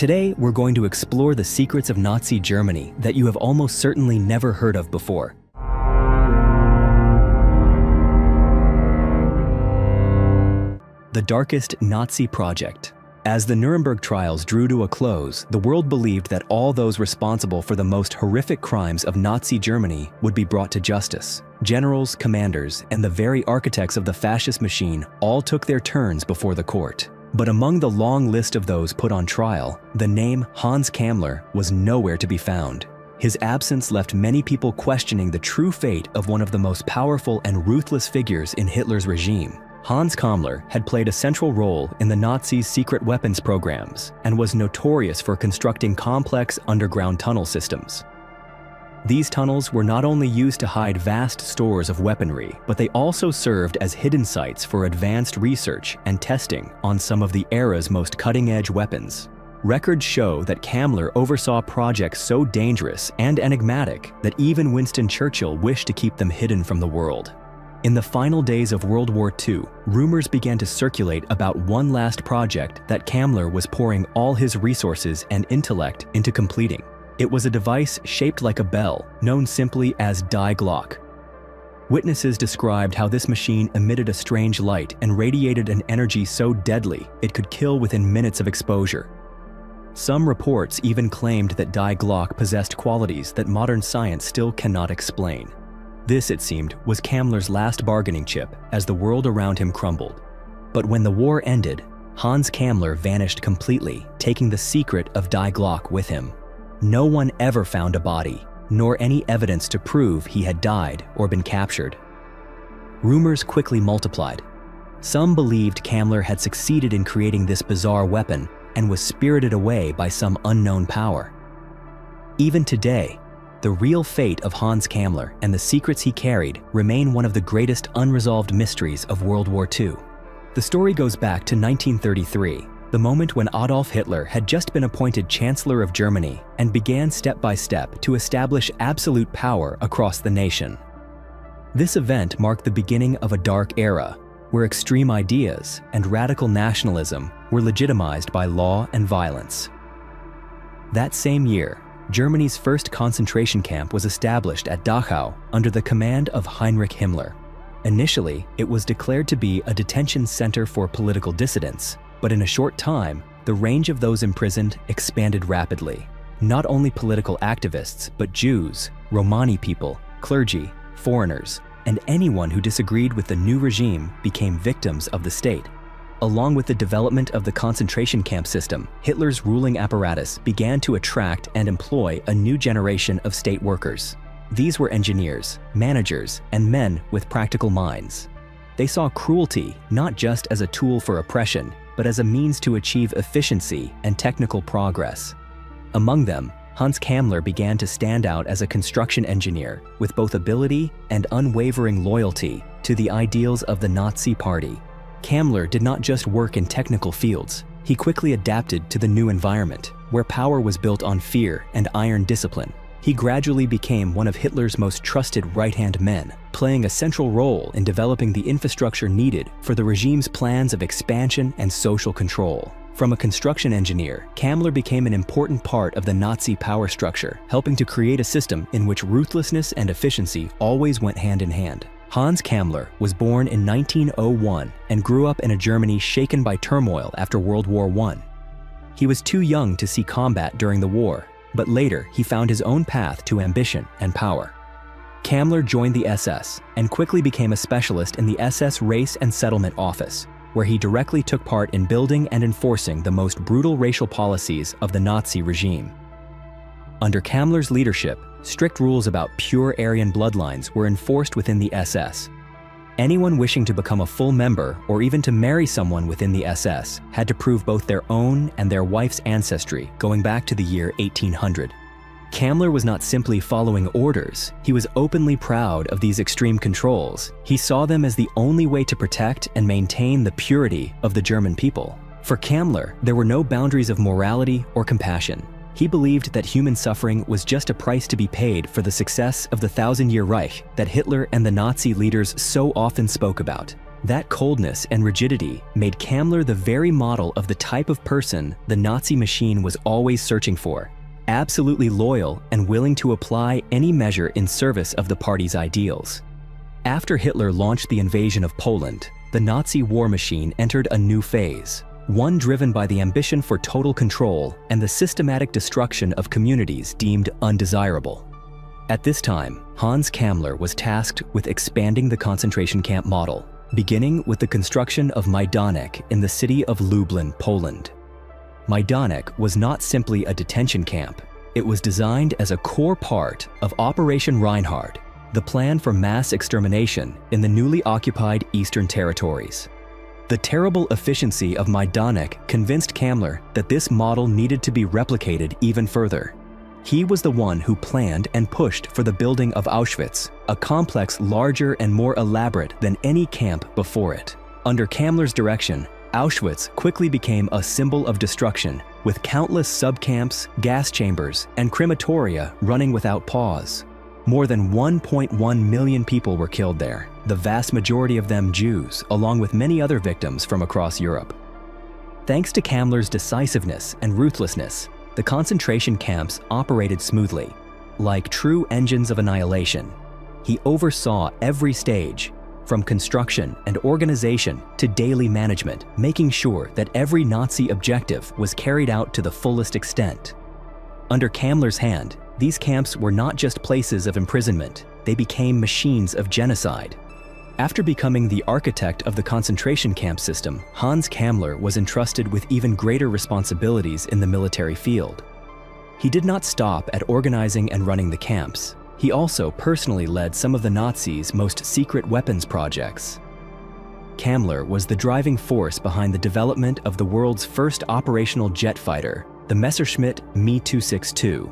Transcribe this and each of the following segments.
Today, we're going to explore the secrets of Nazi Germany that you have almost certainly never heard of before. The darkest Nazi project. As the Nuremberg trials drew to a close, the world believed that all those responsible for the most horrific crimes of Nazi Germany would be brought to justice. Generals, commanders, and the very architects of the fascist machine all took their turns before the court. But among the long list of those put on trial, the name Hans Kammler was nowhere to be found. His absence left many people questioning the true fate of one of the most powerful and ruthless figures in Hitler's regime. Hans Kammler had played a central role in the Nazis' secret weapons programs and was notorious for constructing complex underground tunnel systems. These tunnels were not only used to hide vast stores of weaponry, but they also served as hidden sites for advanced research and testing on some of the era's most cutting-edge weapons. Records show that Kammler oversaw projects so dangerous and enigmatic that even Winston Churchill wished to keep them hidden from the world. In the final days of World War II, rumors began to circulate about one last project that Kammler was pouring all his resources and intellect into completing. It was a device shaped like a bell, known simply as Die Glock. Witnesses described how this machine emitted a strange light and radiated an energy so deadly it could kill within minutes of exposure. Some reports even claimed that Die Glock possessed qualities that modern science still cannot explain. This, it seemed, was Kammler's last bargaining chip as the world around him crumbled. But when the war ended, Hans Kammler vanished completely, taking the secret of Die Glock with him. No one ever found a body, nor any evidence to prove he had died or been captured. Rumors quickly multiplied. Some believed Kammler had succeeded in creating this bizarre weapon and was spirited away by some unknown power. Even today, the real fate of Hans Kammler and the secrets he carried remain one of the greatest unresolved mysteries of World War II. The story goes back to 1933, the moment when Adolf Hitler had just been appointed Chancellor of Germany and began step by step to establish absolute power across the nation. This event marked the beginning of a dark era, where extreme ideas and radical nationalism were legitimized by law and violence. That same year, Germany's first concentration camp was established at Dachau under the command of Heinrich Himmler. Initially, it was declared to be a detention center for political dissidents, but in a short time, the range of those imprisoned expanded rapidly. Not only political activists, but Jews, Romani people, clergy, foreigners, and anyone who disagreed with the new regime became victims of the state. Along with the development of the concentration camp system, Hitler's ruling apparatus began to attract and employ a new generation of state workers. These were engineers, managers, and men with practical minds. They saw cruelty not just as a tool for oppression, but as a means to achieve efficiency and technical progress. Among them, Hans Kammler began to stand out as a construction engineer with both ability and unwavering loyalty to the ideals of the Nazi Party. Kammler did not just work in technical fields. He quickly adapted to the new environment, where power was built on fear and iron discipline. He gradually became one of Hitler's most trusted right-hand men, playing a central role in developing the infrastructure needed for the regime's plans of expansion and social control. From a construction engineer, Kammler became an important part of the Nazi power structure, helping to create a system in which ruthlessness and efficiency always went hand in hand. Hans Kammler was born in 1901 and grew up in a Germany shaken by turmoil after World War I. He was too young to see combat during the war, but later he found his own path to ambition and power. Kammler joined the SS and quickly became a specialist in the SS Race and Settlement Office, where he directly took part in building and enforcing the most brutal racial policies of the Nazi regime. Under Kammler's leadership, strict rules about pure Aryan bloodlines were enforced within the SS. Anyone wishing to become a full member or even to marry someone within the SS had to prove both their own and their wife's ancestry going back to the year 1800. Kammler was not simply following orders, he was openly proud of these extreme controls. He saw them as the only way to protect and maintain the purity of the German people. For Kammler, there were no boundaries of morality or compassion. He believed that human suffering was just a price to be paid for the success of the Thousand-Year Reich that Hitler and the Nazi leaders so often spoke about. That coldness and rigidity made Kammler the very model of the type of person the Nazi machine was always searching for, absolutely loyal and willing to apply any measure in service of the party's ideals. After Hitler launched the invasion of Poland, the Nazi war machine entered a new phase, one driven by the ambition for total control and the systematic destruction of communities deemed undesirable. At this time, Hans Kammler was tasked with expanding the concentration camp model, beginning with the construction of Majdanek in the city of Lublin, Poland. Majdanek was not simply a detention camp. It was designed as a core part of Operation Reinhard, the plan for mass extermination in the newly occupied Eastern territories. The terrible efficiency of Majdanek convinced Kammler that this model needed to be replicated even further. He was the one who planned and pushed for the building of Auschwitz, a complex larger and more elaborate than any camp before it. Under Kammler's direction, Auschwitz quickly became a symbol of destruction, with countless subcamps, gas chambers, and crematoria running without pause. More than 1.1 million people were killed there, the vast majority of them Jews, along with many other victims from across Europe. Thanks to Kammler's decisiveness and ruthlessness, the concentration camps operated smoothly, like true engines of annihilation. He oversaw every stage, from construction and organization to daily management, making sure that every Nazi objective was carried out to the fullest extent. Under Kammler's hand, these camps were not just places of imprisonment, they became machines of genocide. After becoming the architect of the concentration camp system, Hans Kammler was entrusted with even greater responsibilities in the military field. He did not stop at organizing and running the camps. He also personally led some of the Nazis' most secret weapons projects. Kammler was the driving force behind the development of the world's first operational jet fighter, the Messerschmitt Me-262.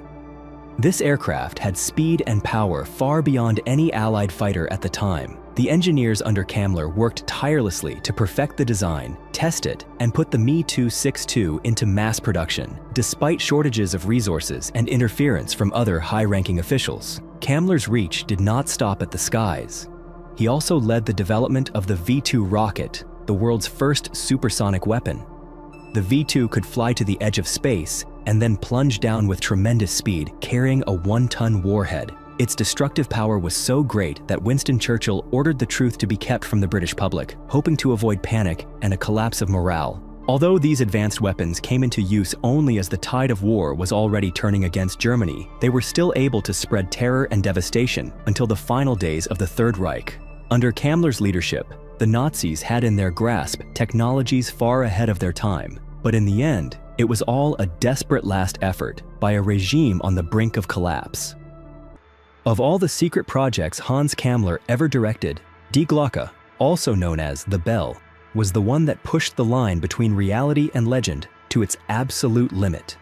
This aircraft had speed and power far beyond any Allied fighter at the time. The engineers under Kammler worked tirelessly to perfect the design, test it, and put the Me-262 into mass production, despite shortages of resources and interference from other high-ranking officials. Kammler's reach did not stop at the skies. He also led the development of the V-2 rocket, the world's first supersonic weapon. The V-2 could fly to the edge of space and then plunge down with tremendous speed, carrying a 1-ton warhead. Its destructive power was so great that Winston Churchill ordered the truth to be kept from the British public, hoping to avoid panic and a collapse of morale. Although these advanced weapons came into use only as the tide of war was already turning against Germany, they were still able to spread terror and devastation until the final days of the Third Reich. Under Kammler's leadership, the Nazis had in their grasp technologies far ahead of their time, but in the end, it was all a desperate last effort by a regime on the brink of collapse. Of all the secret projects Hans Kammler ever directed, Die Glocke, also known as The Bell, was the one that pushed the line between reality and legend to its absolute limit.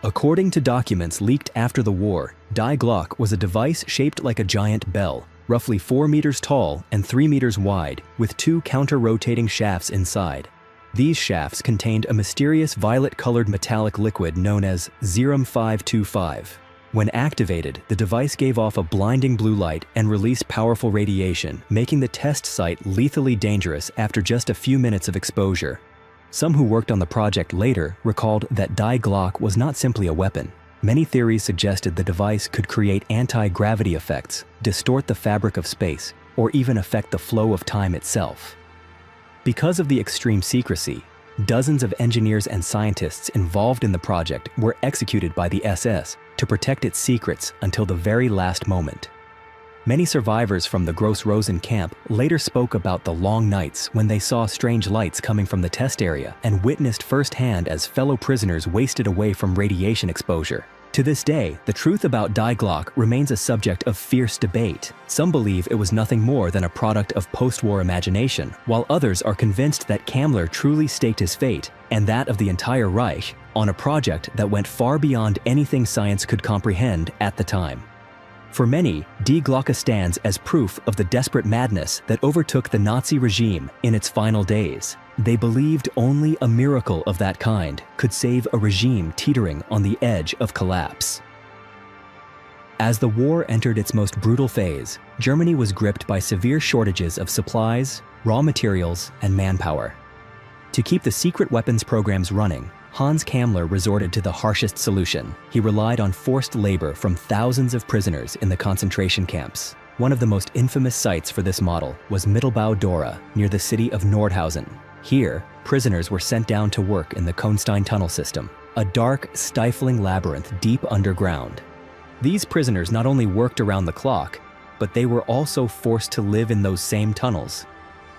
According to documents leaked after the war, Die Glocke was a device shaped like a giant bell, roughly 4 meters tall and 3 meters wide, with 2 counter-rotating shafts inside. These shafts contained a mysterious violet-colored metallic liquid known as Serum 525. When activated, the device gave off a blinding blue light and released powerful radiation, making the test site lethally dangerous after just a few minutes of exposure. Some who worked on the project later recalled that Die Glocke was not simply a weapon. Many theories suggested the device could create anti-gravity effects, distort the fabric of space, or even affect the flow of time itself. Because of the extreme secrecy, dozens of engineers and scientists involved in the project were executed by the SS to protect its secrets until the very last moment. Many survivors from the Gross-Rosen camp later spoke about the long nights when they saw strange lights coming from the test area and witnessed firsthand as fellow prisoners wasted away from radiation exposure. To this day, the truth about Die Glocke remains a subject of fierce debate. Some believe it was nothing more than a product of post-war imagination, while others are convinced that Kammler truly staked his fate, and that of the entire Reich, on a project that went far beyond anything science could comprehend at the time. For many, Die Glocke stands as proof of the desperate madness that overtook the Nazi regime in its final days. They believed only a miracle of that kind could save a regime teetering on the edge of collapse. As the war entered its most brutal phase, Germany was gripped by severe shortages of supplies, raw materials, and manpower. To keep the secret weapons programs running, Hans Kammler resorted to the harshest solution. He relied on forced labor from thousands of prisoners in the concentration camps. One of the most infamous sites for this model was Mittelbau Dora, near the city of Nordhausen. Here, prisoners were sent down to work in the Kohnstein tunnel system, a dark, stifling labyrinth deep underground. These prisoners not only worked around the clock, but they were also forced to live in those same tunnels.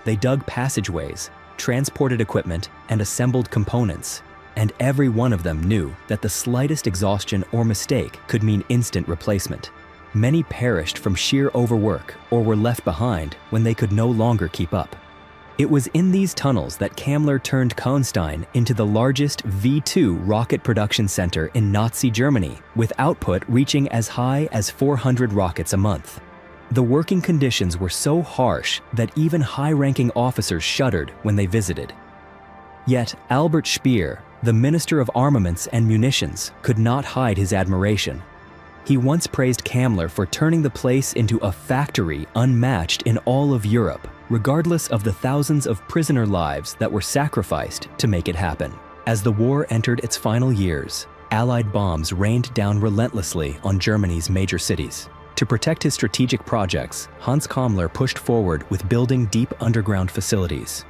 They dug passageways, transported equipment, and assembled components, and every one of them knew that the slightest exhaustion or mistake could mean instant replacement. Many perished from sheer overwork or were left behind when they could no longer keep up. It was in these tunnels that Kammler turned Kohnstein into the largest V-2 rocket production center in Nazi Germany, with output reaching as high as 400 rockets a month. The working conditions were so harsh that even high-ranking officers shuddered when they visited. Yet Albert Speer, the Minister of Armaments and Munitions, could not hide his admiration. He once praised Kammler for turning the place into a factory unmatched in all of Europe, regardless of the thousands of prisoner lives that were sacrificed to make it happen. As the war entered its final years, Allied bombs rained down relentlessly on Germany's major cities. To protect his strategic projects, Hans Kammler pushed forward with building deep underground facilities.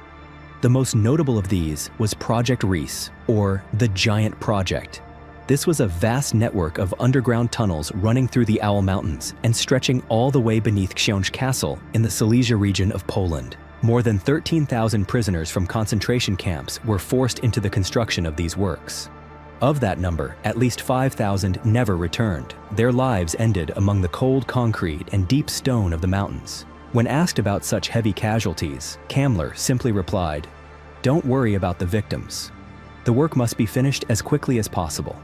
The most notable of these was Project Reese, or the Giant Project. This was a vast network of underground tunnels running through the Owl Mountains and stretching all the way beneath Książ Castle in the Silesia region of Poland. More than 13,000 prisoners from concentration camps were forced into the construction of these works. Of that number, at least 5,000 never returned. Their lives ended among the cold concrete and deep stone of the mountains. When asked about such heavy casualties, Kammler simply replied, "Don't worry about the victims. The work must be finished as quickly as possible."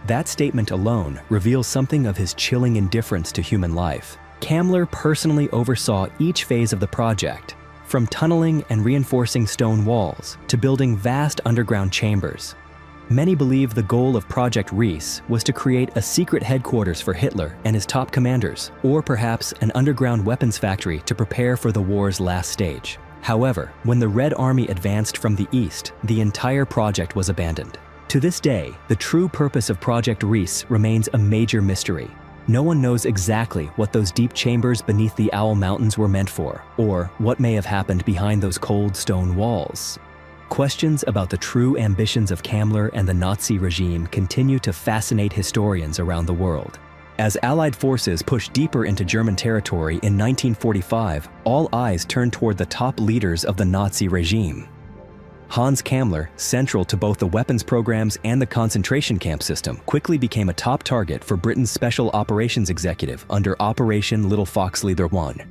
That statement alone reveals something of his chilling indifference to human life. Kammler personally oversaw each phase of the project, from tunneling and reinforcing stone walls to building vast underground chambers. Many believe the goal of Project Reese was to create a secret headquarters for Hitler and his top commanders, or perhaps an underground weapons factory to prepare for the war's last stage. However, when the Red Army advanced from the east, the entire project was abandoned. To this day, the true purpose of Project Reese remains a major mystery. No one knows exactly what those deep chambers beneath the Owl Mountains were meant for, or what may have happened behind those cold stone walls. Questions about the true ambitions of Kammler and the Nazi regime continue to fascinate historians around the world. As Allied forces pushed deeper into German territory in 1945, all eyes turned toward the top leaders of the Nazi regime. Hans Kammler, central to both the weapons programs and the concentration camp system, quickly became a top target for Britain's Special Operations Executive under Operation Little Fox Leader 1.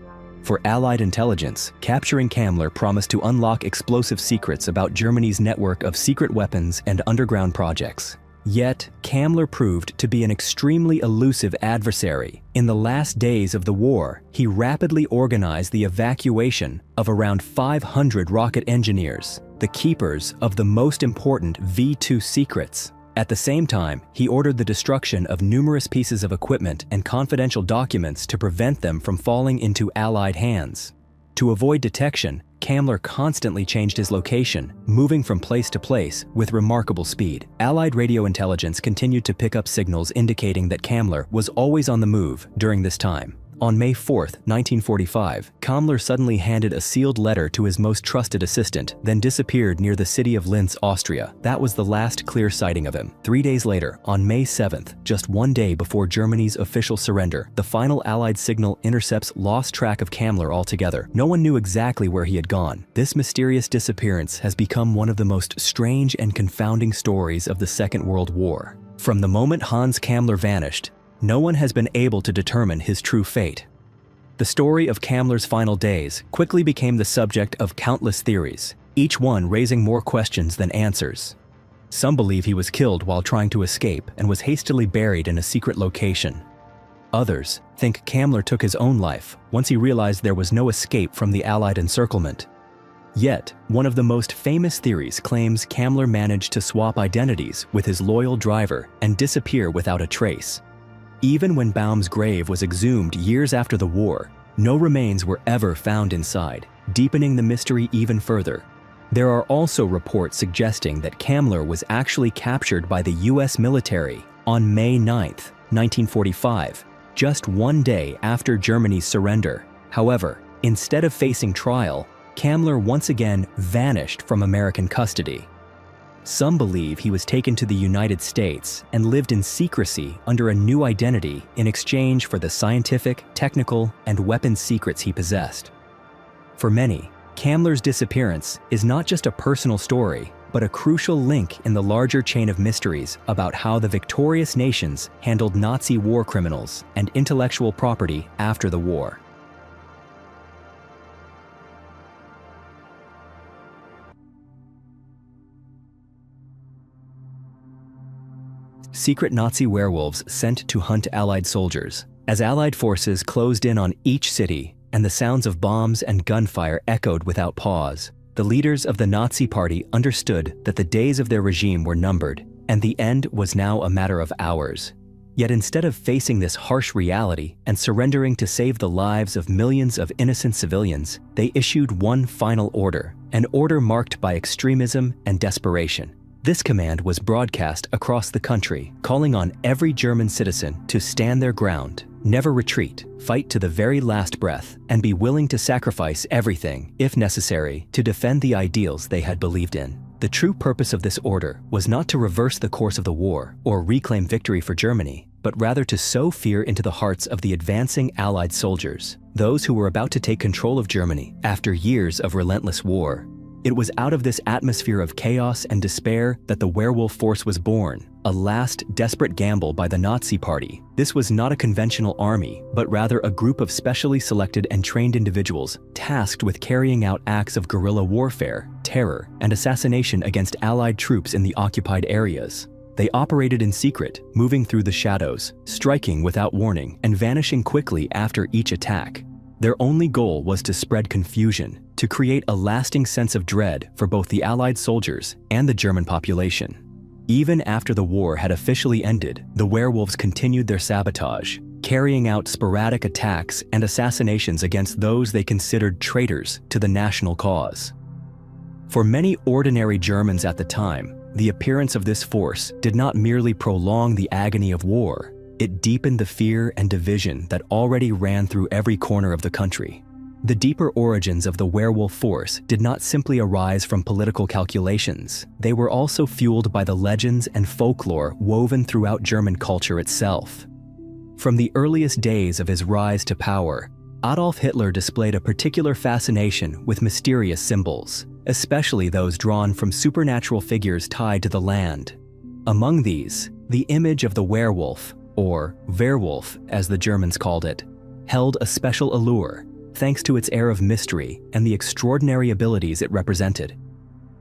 For Allied intelligence, capturing Kammler promised to unlock explosive secrets about Germany's network of secret weapons and underground projects. Yet, Kammler proved to be an extremely elusive adversary. In the last days of the war, he rapidly organized the evacuation of around 500 rocket engineers, the keepers of the most important V-2 secrets. At the same time, he ordered the destruction of numerous pieces of equipment and confidential documents to prevent them from falling into Allied hands. To avoid detection, Kammler constantly changed his location, moving from place to place with remarkable speed. Allied radio intelligence continued to pick up signals indicating that Kammler was always on the move during this time. On May 4, 1945, Kammler suddenly handed a sealed letter to his most trusted assistant, then disappeared near the city of Linz, Austria. That was the last clear sighting of him. 3 days later, on May 7th, just 1 day before Germany's official surrender, the final Allied signal intercepts lost track of Kammler altogether. No one knew exactly where he had gone. This mysterious disappearance has become one of the most strange and confounding stories of the Second World War. From the moment Hans Kammler vanished, no one has been able to determine his true fate. The story of Kammler's final days quickly became the subject of countless theories, each one raising more questions than answers. Some believe he was killed while trying to escape and was hastily buried in a secret location. Others think Kammler took his own life once he realized there was no escape from the Allied encirclement. Yet, one of the most famous theories claims Kammler managed to swap identities with his loyal driver and disappear without a trace. Even when Baum's grave was exhumed years after the war, no remains were ever found inside. deepening the mystery even further. There are also reports suggesting that Kammler was actually captured by the US military on May 9, 1945, just one day after Germany's surrender. However, instead of facing trial, Kammler once again vanished from American custody. Some believe he was taken to the United States and lived in secrecy under a new identity in exchange for the scientific, technical, and weapons secrets he possessed. For many, Kammler's disappearance is not just a personal story, but a crucial link in the larger chain of mysteries about how the victorious nations handled Nazi war criminals and intellectual property after the war. Secret Nazi werewolves sent to hunt Allied soldiers. As Allied forces closed in on each city and the sounds of bombs and gunfire echoed without pause, the leaders of the Nazi Party understood that the days of their regime were numbered, and the end was now a matter of hours. Yet instead of facing this harsh reality and surrendering to save the lives of millions of innocent civilians, they issued one final order, an order marked by extremism and desperation. This command was broadcast across the country, calling on every German citizen to stand their ground, never retreat, fight to the very last breath, and be willing to sacrifice everything, if necessary, to defend the ideals they had believed in. The true purpose of this order was not to reverse the course of the war or reclaim victory for Germany, but rather to sow fear into the hearts of the advancing Allied soldiers, those who were about to take control of Germany after years of relentless war. It was out of this atmosphere of chaos and despair that the werewolf force was born, a last desperate gamble by the Nazi Party. This was not a conventional army, but rather a group of specially selected and trained individuals tasked with carrying out acts of guerrilla warfare, terror, and assassination against Allied troops in the occupied areas. They operated in secret, moving through the shadows, striking without warning, and vanishing quickly after each attack. Their only goal was to spread confusion, to create a lasting sense of dread for both the Allied soldiers and the German population. Even after the war had officially ended, the werewolves continued their sabotage, carrying out sporadic attacks and assassinations against those they considered traitors to the national cause. For many ordinary Germans at the time, the appearance of this force did not merely prolong the agony of war, it deepened the fear and division that already ran through every corner of the country. The deeper origins of the werewolf force did not simply arise from political calculations. They were also fueled by the legends and folklore woven throughout German culture itself. From the earliest days of his rise to power, Adolf Hitler displayed a particular fascination with mysterious symbols, especially those drawn from supernatural figures tied to the land. Among these, the image of the werewolf, or Werwolf as the Germans called it, held a special allure, thanks to its air of mystery and the extraordinary abilities it represented.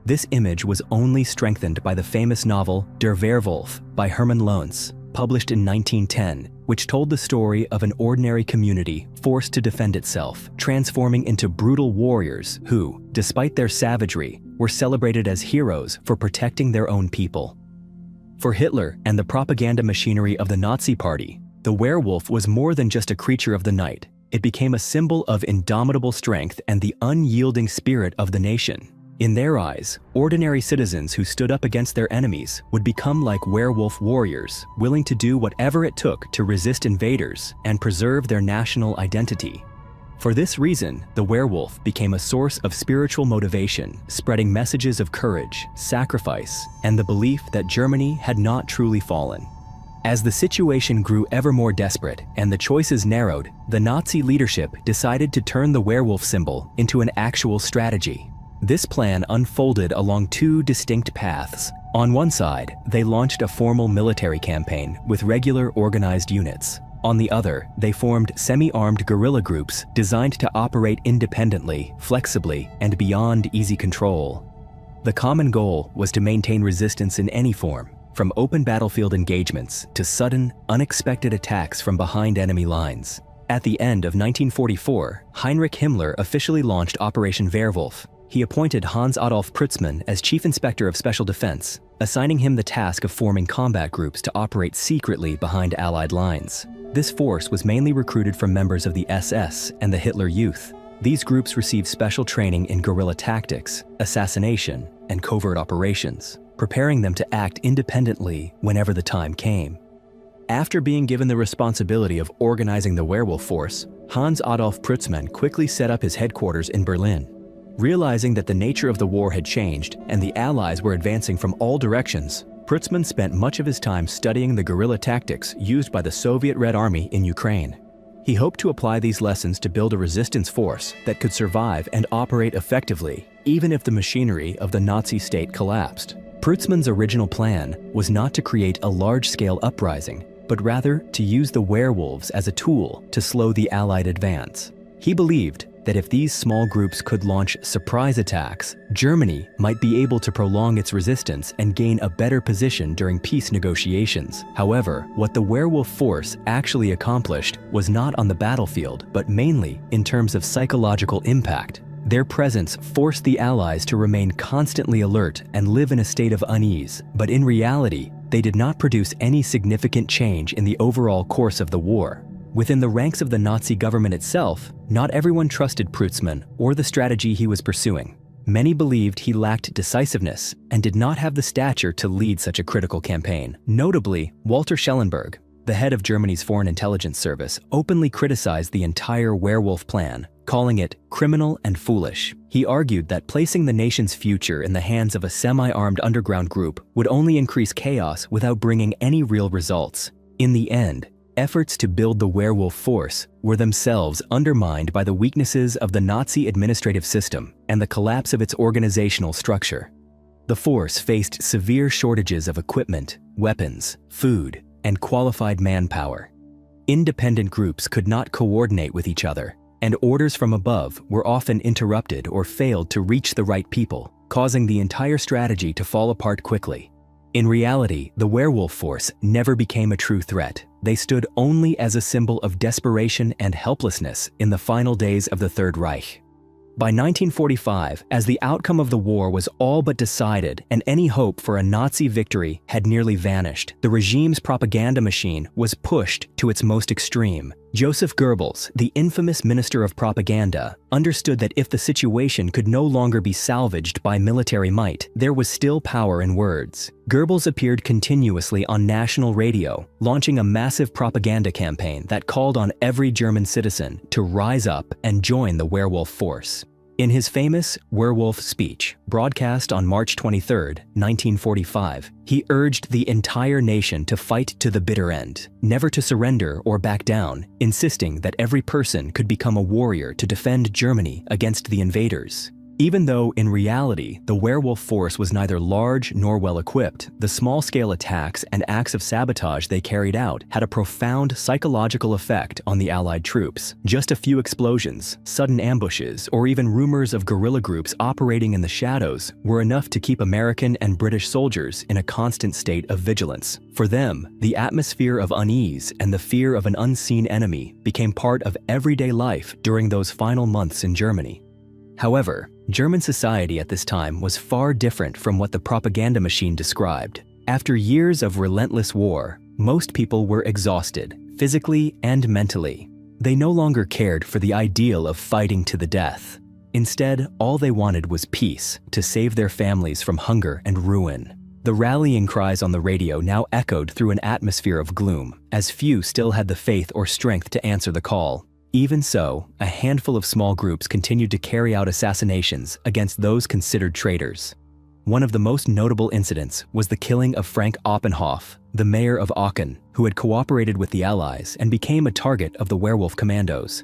This image was only strengthened by the famous novel Der Werwolf by Hermann Lohns, published in 1910, which told the story of an ordinary community forced to defend itself, transforming into brutal warriors who, despite their savagery, were celebrated as heroes for protecting their own people. For Hitler and the propaganda machinery of the Nazi Party, the werewolf was more than just a creature of the night. It became a symbol of indomitable strength and the unyielding spirit of the nation. In their eyes, ordinary citizens who stood up against their enemies would become like werewolf warriors, willing to do whatever it took to resist invaders and preserve their national identity. For this reason, the werewolf became a source of spiritual motivation, spreading messages of courage, sacrifice, and the belief that Germany had not truly fallen. As the situation grew ever more desperate and the choices narrowed, the Nazi leadership decided to turn the werewolf symbol into an actual strategy. This plan unfolded along two distinct paths. On one side, they launched a formal military campaign with regular organized units. On the other, they formed semi-armed guerrilla groups designed to operate independently, flexibly, and beyond easy control. The common goal was to maintain resistance in any form, from open battlefield engagements to sudden, unexpected attacks from behind enemy lines. At the end of 1944, Heinrich Himmler officially launched Operation Werwolf. He appointed Hans Adolf Pritzmann as Chief Inspector of Special Defense, assigning him the task of forming combat groups to operate secretly behind Allied lines. This force was mainly recruited from members of the SS and the Hitler Youth. These groups received special training in guerrilla tactics, assassination, and covert operations, preparing them to act independently whenever the time came. After being given the responsibility of organizing the werewolf force, Hans Adolf Prützmann quickly set up his headquarters in Berlin. Realizing that the nature of the war had changed and the Allies were advancing from all directions, Prützmann spent much of his time studying the guerrilla tactics used by the Soviet Red Army in Ukraine. He hoped to apply these lessons to build a resistance force that could survive and operate effectively, even if the machinery of the Nazi state collapsed. Prützmann's original plan was not to create a large-scale uprising, but rather to use the werewolves as a tool to slow the Allied advance. He believed that if these small groups could launch surprise attacks, Germany might be able to prolong its resistance and gain a better position during peace negotiations. However, what the werewolf force actually accomplished was not on the battlefield, but mainly in terms of psychological impact. Their presence forced the Allies to remain constantly alert and live in a state of unease, but in reality, they did not produce any significant change in the overall course of the war. Within the ranks of the Nazi government itself, not everyone trusted Prützmann or the strategy he was pursuing. Many believed he lacked decisiveness and did not have the stature to lead such a critical campaign. Notably, Walter Schellenberg, the head of Germany's Foreign Intelligence Service, openly criticized the entire werewolf plan, calling it criminal and foolish. He argued that placing the nation's future in the hands of a semi-armed underground group would only increase chaos without bringing any real results. In the end, efforts to build the werewolf force were themselves undermined by the weaknesses of the Nazi administrative system and the collapse of its organizational structure. The force faced severe shortages of equipment, weapons, food, and qualified manpower. Independent groups could not coordinate with each other, and orders from above were often interrupted or failed to reach the right people, causing the entire strategy to fall apart quickly. In reality, the werewolf force never became a true threat. They stood only as a symbol of desperation and helplessness in the final days of the Third Reich. By 1945, as the outcome of the war was all but decided and any hope for a Nazi victory had nearly vanished, the regime's propaganda machine was pushed to its most extreme. Joseph Goebbels, the infamous minister of propaganda, understood that if the situation could no longer be salvaged by military might, there was still power in words. Goebbels appeared continuously on national radio, launching a massive propaganda campaign that called on every German citizen to rise up and join the werewolf force. In his famous werewolf speech, broadcast on March 23, 1945, he urged the entire nation to fight to the bitter end, never to surrender or back down, insisting that every person could become a warrior to defend Germany against the invaders. Even though, in reality, the werewolf force was neither large nor well-equipped, the small-scale attacks and acts of sabotage they carried out had a profound psychological effect on the Allied troops. Just a few explosions, sudden ambushes, or even rumors of guerrilla groups operating in the shadows were enough to keep American and British soldiers in a constant state of vigilance. For them, the atmosphere of unease and the fear of an unseen enemy became part of everyday life during those final months in Germany. However, German society at this time was far different from what the propaganda machine described. After years of relentless war, most people were exhausted, physically and mentally. They no longer cared for the ideal of fighting to the death. Instead, all they wanted was peace, to save their families from hunger and ruin. The rallying cries on the radio now echoed through an atmosphere of gloom, as few still had the faith or strength to answer the call. Even so, a handful of small groups continued to carry out assassinations against those considered traitors. One of the most notable incidents was the killing of Frank Oppenhoff, the mayor of Aachen, who had cooperated with the Allies and became a target of the werewolf commandos.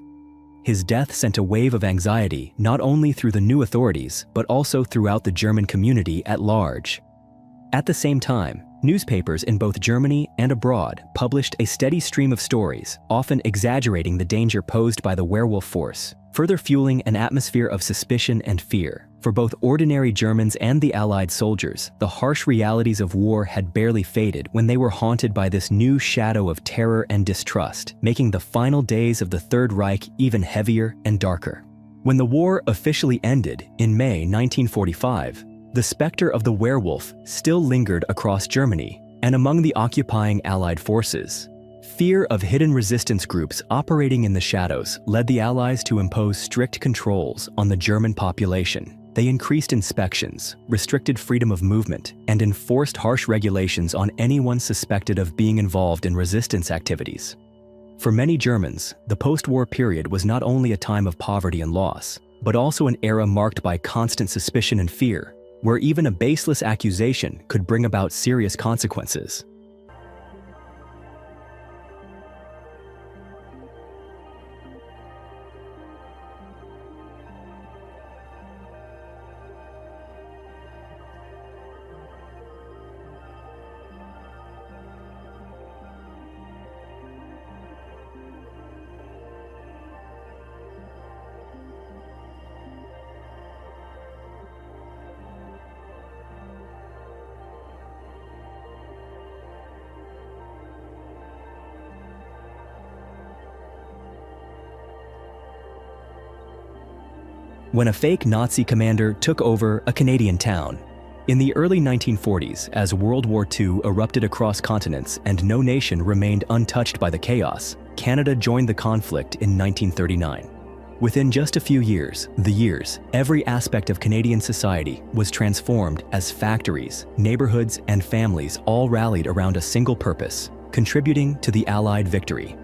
His death sent a wave of anxiety not only through the new authorities, but also throughout the German community at large. At the same time, newspapers in both Germany and abroad published a steady stream of stories, often exaggerating the danger posed by the werewolf force, further fueling an atmosphere of suspicion and fear. For both ordinary Germans and the Allied soldiers, the harsh realities of war had barely faded when they were haunted by this new shadow of terror and distrust, making the final days of the Third Reich even heavier and darker. When the war officially ended in May 1945, the specter of the werewolf still lingered across Germany and among the occupying Allied forces. fear of hidden resistance groups operating in the shadows led the Allies to impose strict controls on the German population. They increased inspections, restricted freedom of movement, and enforced harsh regulations on anyone suspected of being involved in resistance activities. For many Germans, the post-war period was not only a time of poverty and loss, but also an era marked by constant suspicion and fear, where even a baseless accusation could bring about serious consequences. When a fake Nazi commander took over a Canadian town. In the early 1940s, as World War II erupted across continents and no nation remained untouched by the chaos, Canada joined the conflict in 1939. Within just a few years, every aspect of Canadian society was transformed as factories, neighborhoods, and families all rallied around a single purpose: contributing to the Allied victory.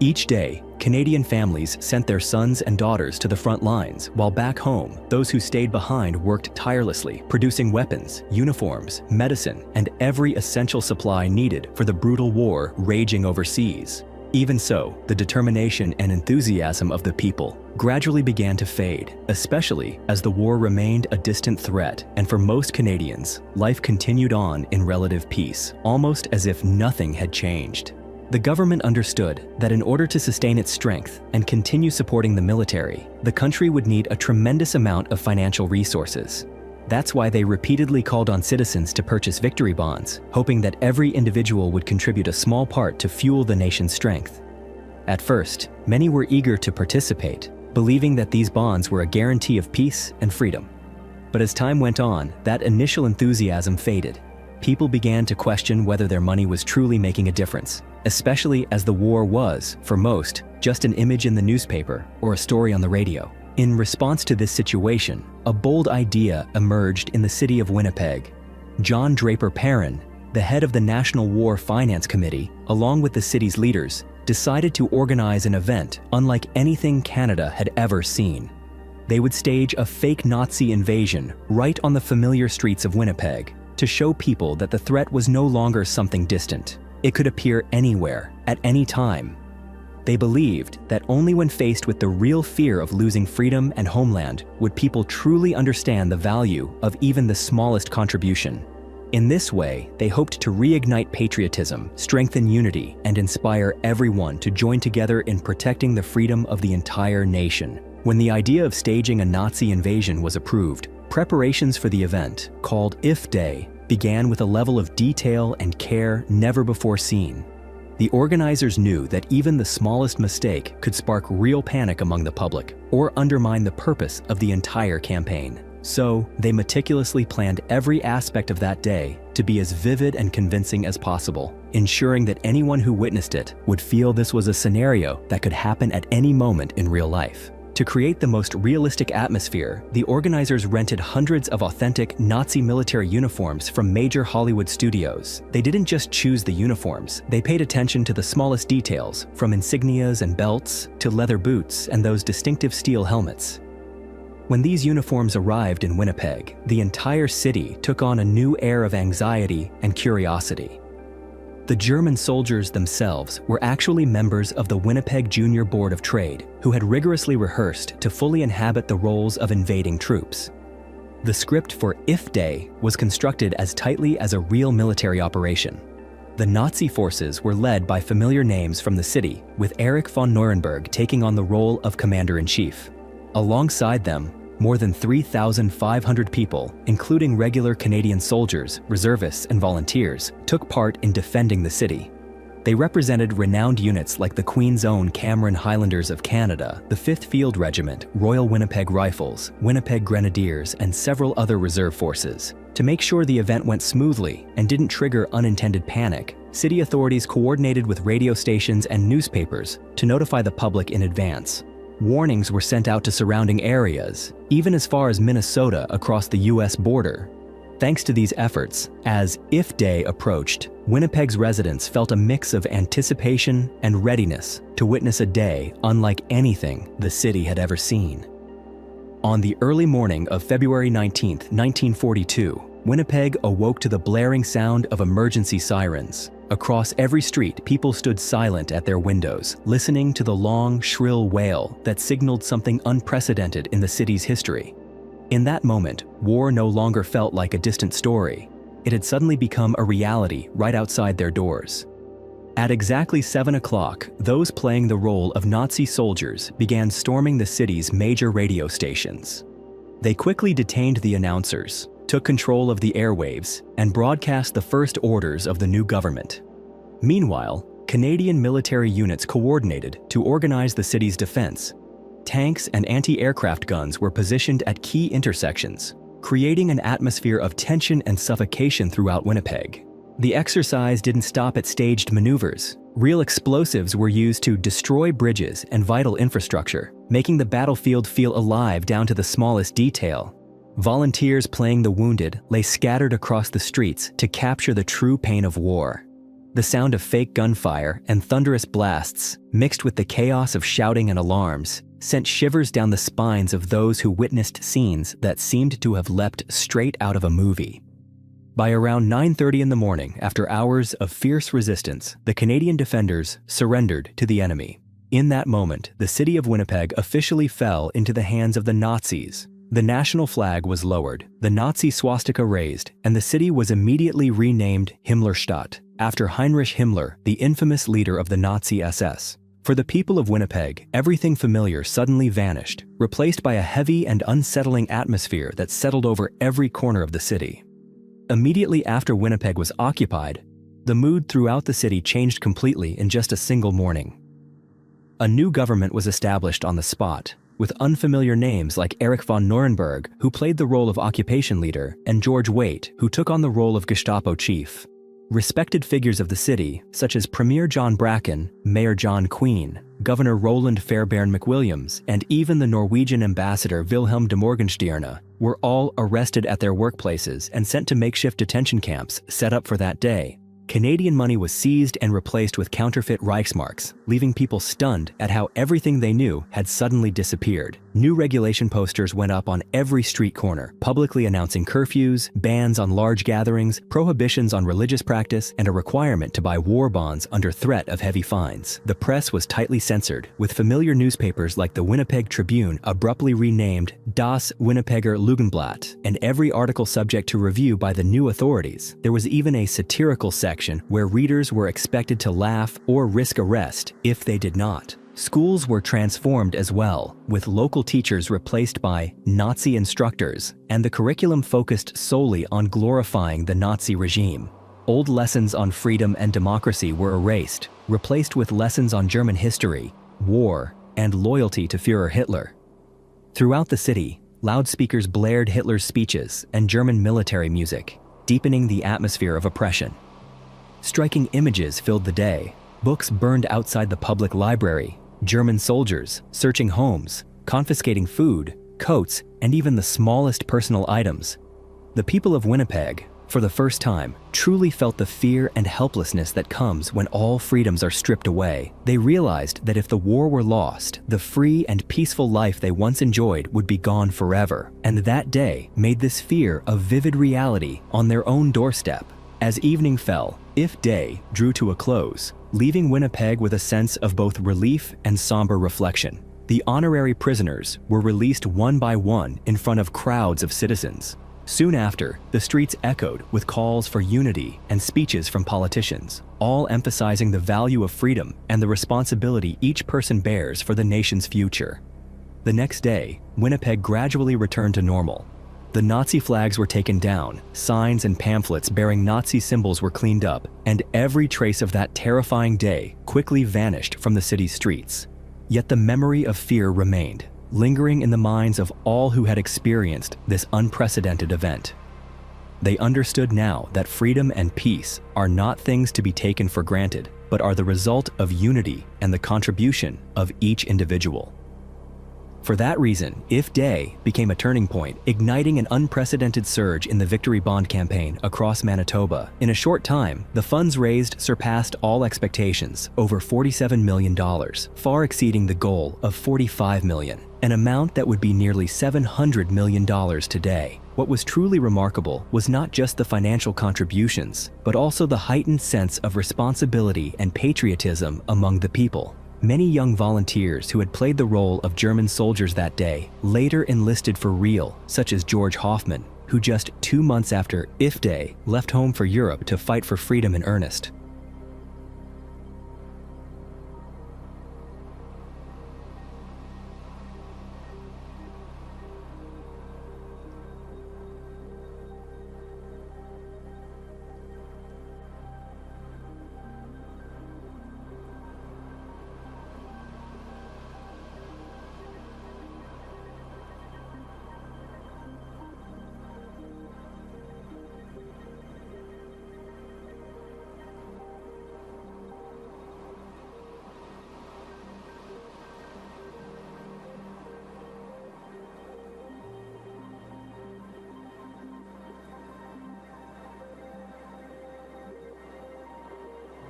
Each day, Canadian families sent their sons and daughters to the front lines, while back home, those who stayed behind worked tirelessly, producing weapons, uniforms, medicine, and every essential supply needed for the brutal war raging overseas. Even so, the determination and enthusiasm of the people gradually began to fade, especially as the war remained a distant threat, and for most Canadians, life continued on in relative peace, almost as if nothing had changed. The government understood that in order to sustain its strength and continue supporting the military, the country would need a tremendous amount of financial resources. That's why they repeatedly called on citizens to purchase victory bonds, hoping that every individual would contribute a small part to fuel the nation's strength. At first, many were eager to participate, believing that these bonds were a guarantee of peace and freedom. But as time went on, that initial enthusiasm faded. People began to question whether their money was truly making a difference, especially as the war was, for most, just an image in the newspaper or a story on the radio. In response to this situation, a bold idea emerged in the city of Winnipeg. John Draper Perrin, the head of the National War Finance Committee, along with the city's leaders, decided to organize an event unlike anything Canada had ever seen. They would stage a fake Nazi invasion right on the familiar streets of Winnipeg to show people that the threat was no longer something distant. It could appear anywhere, at any time. They believed that only when faced with the real fear of losing freedom and homeland would people truly understand the value of even the smallest contribution. In this way, they hoped to reignite patriotism, strengthen unity, and inspire everyone to join together in protecting the freedom of the entire nation. When the idea of staging a Nazi invasion was approved, preparations for the event, called If Day, began with a level of detail and care never before seen. The organizers knew that even the smallest mistake could spark real panic among the public or undermine the purpose of the entire campaign. So, they meticulously planned every aspect of that day to be as vivid and convincing as possible, ensuring that anyone who witnessed it would feel this was a scenario that could happen at any moment in real life. To create the most realistic atmosphere, the organizers rented hundreds of authentic Nazi military uniforms from major Hollywood studios. They didn't just choose the uniforms, they paid attention to the smallest details, from insignias and belts to leather boots and those distinctive steel helmets. When these uniforms arrived in Winnipeg, the entire city took on a new air of anxiety and curiosity. The German soldiers themselves were actually members of the Winnipeg Junior Board of Trade, who had rigorously rehearsed to fully inhabit the roles of invading troops. The script for If Day was constructed as tightly as a real military operation. The Nazi forces were led by familiar names from the city, with Erich von Nuremberg taking on the role of commander-in-chief. Alongside them, more than 3,500 people, including regular Canadian soldiers, reservists, and volunteers, took part in defending the city. They represented renowned units like the Queen's Own Cameron Highlanders of Canada, the 5th Field Regiment, Royal Winnipeg Rifles, Winnipeg Grenadiers, and several other reserve forces. To make sure the event went smoothly and didn't trigger unintended panic, city authorities coordinated with radio stations and newspapers to notify the public in advance. Warnings were sent out to surrounding areas, even as far as Minnesota across the US border. Thanks to these efforts, as If Day approached, Winnipeg's residents felt a mix of anticipation and readiness to witness a day unlike anything the city had ever seen. On the early morning of February 19, 1942, Winnipeg awoke to the blaring sound of emergency sirens. Across every street, people stood silent at their windows, listening to the long, shrill wail that signaled something unprecedented in the city's history. In that moment, war no longer felt like a distant story. It had suddenly become a reality right outside their doors. At exactly 7 o'clock, those playing the role of Nazi soldiers began storming the city's major radio stations. They quickly detained the announcers, took control of the airwaves, and broadcast the first orders of the new government. Meanwhile, Canadian military units coordinated to organize the city's defense. Tanks and anti-aircraft guns were positioned at key intersections, creating an atmosphere of tension and suffocation throughout Winnipeg. The exercise didn't stop at staged maneuvers. Real explosives were used to destroy bridges and vital infrastructure, making the battlefield feel alive down to the smallest detail. Volunteers playing the wounded lay scattered across the streets to capture the true pain of war. The sound of fake gunfire and thunderous blasts, mixed with the chaos of shouting and alarms, sent shivers down the spines of those who witnessed scenes that seemed to have leapt straight out of a movie. By around 9:30 in the morning, after hours of fierce resistance, the Canadian defenders surrendered to the enemy. In that moment, the city of Winnipeg officially fell into the hands of the Nazis. The national flag was lowered, the Nazi swastika raised, and the city was immediately renamed Himmlerstadt, after Heinrich Himmler, the infamous leader of the Nazi SS. For the people of Winnipeg, everything familiar suddenly vanished, replaced by a heavy and unsettling atmosphere that settled over every corner of the city. Immediately after Winnipeg was occupied, the mood throughout the city changed completely in just a single morning. A new government was established on the spot, with unfamiliar names like Erich von Nuremberg, who played the role of occupation leader, and George Waite, who took on the role of Gestapo chief. Respected figures of the city, such as Premier John Bracken, Mayor John Queen, Governor Roland Fairbairn McWilliams, and even the Norwegian ambassador Wilhelm de Morgenstierne, were all arrested at their workplaces and sent to makeshift detention camps set up for that day. Canadian money was seized and replaced with counterfeit Reichsmarks, leaving people stunned at how everything they knew had suddenly disappeared. New regulation posters went up on every street corner, publicly announcing curfews, bans on large gatherings, prohibitions on religious practice, and a requirement to buy war bonds under threat of heavy fines. The press was tightly censored, with familiar newspapers like the Winnipeg Tribune abruptly renamed Das Winnipegger Lügenblatt, and every article subject to review by the new authorities. There was even a satirical section where readers were expected to laugh or risk arrest if they did not. Schools were transformed as well, with local teachers replaced by Nazi instructors, and the curriculum focused solely on glorifying the Nazi regime. Old lessons on freedom and democracy were erased, replaced with lessons on German history, war, and loyalty to Führer Hitler. Throughout the city, loudspeakers blared Hitler's speeches and German military music, deepening the atmosphere of oppression. Striking images filled the day. Books burned outside the public library, German soldiers searching homes, confiscating food, coats, and even the smallest personal items. The people of Winnipeg, for the first time, truly felt the fear and helplessness that comes when all freedoms are stripped away. They realized that if the war were lost, the free and peaceful life they once enjoyed would be gone forever. And that day made this fear a vivid reality on their own doorstep. As evening fell, If Day drew to a close, leaving Winnipeg with a sense of both relief and somber reflection. The honorary prisoners were released one by one in front of crowds of citizens. Soon after, the streets echoed with calls for unity and speeches from politicians, all emphasizing the value of freedom and the responsibility each person bears for the nation's future. The next day, Winnipeg gradually returned to normal. The Nazi flags were taken down, signs and pamphlets bearing Nazi symbols were cleaned up, and every trace of that terrifying day quickly vanished from the city's streets. Yet the memory of fear remained, lingering in the minds of all who had experienced this unprecedented event. They understood now that freedom and peace are not things to be taken for granted, but are the result of unity and the contribution of each individual. For that reason, If Day became a turning point, igniting an unprecedented surge in the Victory Bond campaign across Manitoba. In a short time, the funds raised surpassed all expectations, over $47 million, far exceeding the goal of $45 million, an amount that would be nearly $700 million today. What was truly remarkable was not just the financial contributions, but also the heightened sense of responsibility and patriotism among the people. Many young volunteers who had played the role of German soldiers that day later enlisted for real, such as George Hoffman, who just 2 months after If Day left home for Europe to fight for freedom in earnest.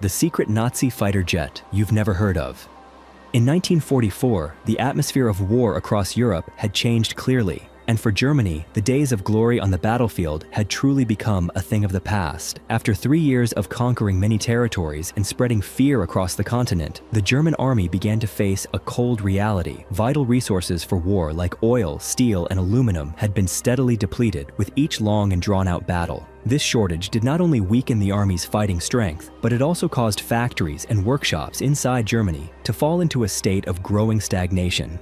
The secret Nazi fighter jet you've never heard of. In 1944, the atmosphere of war across Europe had changed clearly, and for Germany, the days of glory on the battlefield had truly become a thing of the past. After 3 years of conquering many territories and spreading fear across the continent, the German army began to face a cold reality. Vital resources for war like oil, steel, and aluminum had been steadily depleted with each long and drawn-out battle. This shortage did not only weaken the army's fighting strength, but it also caused factories and workshops inside Germany to fall into a state of growing stagnation.